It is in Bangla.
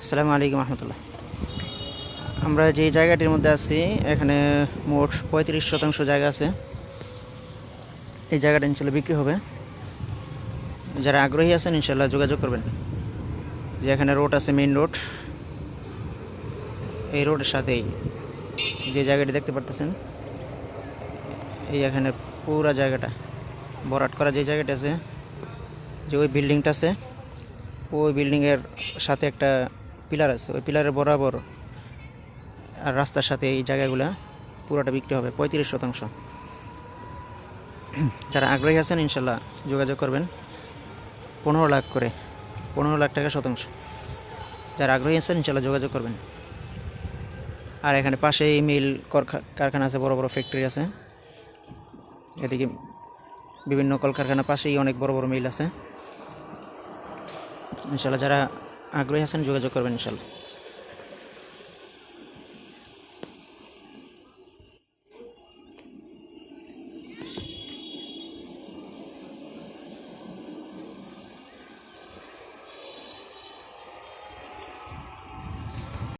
আসসালামু আলাইকুম রহমতুল্লাহ। আমরা যে জায়গাটির মধ্যে আছি এখানে মোট 35% জায়গা আছে। এই জায়গাটা ইনশাল্লাহ বিক্রি হবে। যারা আগ্রহী আছেন ইনশাল্লাহ যোগাযোগ করবেন। যে এখানে রোড আছে, মেইন রোড। এই রোডের সাথেই যে জায়গাটি দেখতে পারতেছেন, এই এখানে পুরা জায়গাটা ভরাট করা যে জায়গাটা আছে, যে ওই বিল্ডিংটা আছে, ওই বিল্ডিংয়ের সাথে একটা পিলার আছে, ওই পিলারের বরাবর আর রাস্তার সাথে এই জায়গাগুলা পুরোটা বিক্রি হবে 35%। যারা আগ্রহী আছেন ইনশাল্লাহ যোগাযোগ করবেন। 15 লাখ করে, 15 লাখ টাকা শতাংশ। যারা আগ্রহী আছেন ইনশাল্লাহ যোগাযোগ করবেন। আর এখানে পাশেই মিল কারখানা আছে, বড় বড় ফ্যাক্টরি আছে। এদিকে বিভিন্ন কলকারখানা, পাশেই অনেক বড় বড় মিল আছে। ইনশাল্লাহ যারা আগ্রহী আছেন যোগাযোগ করবেন ইনশাল্লাহ।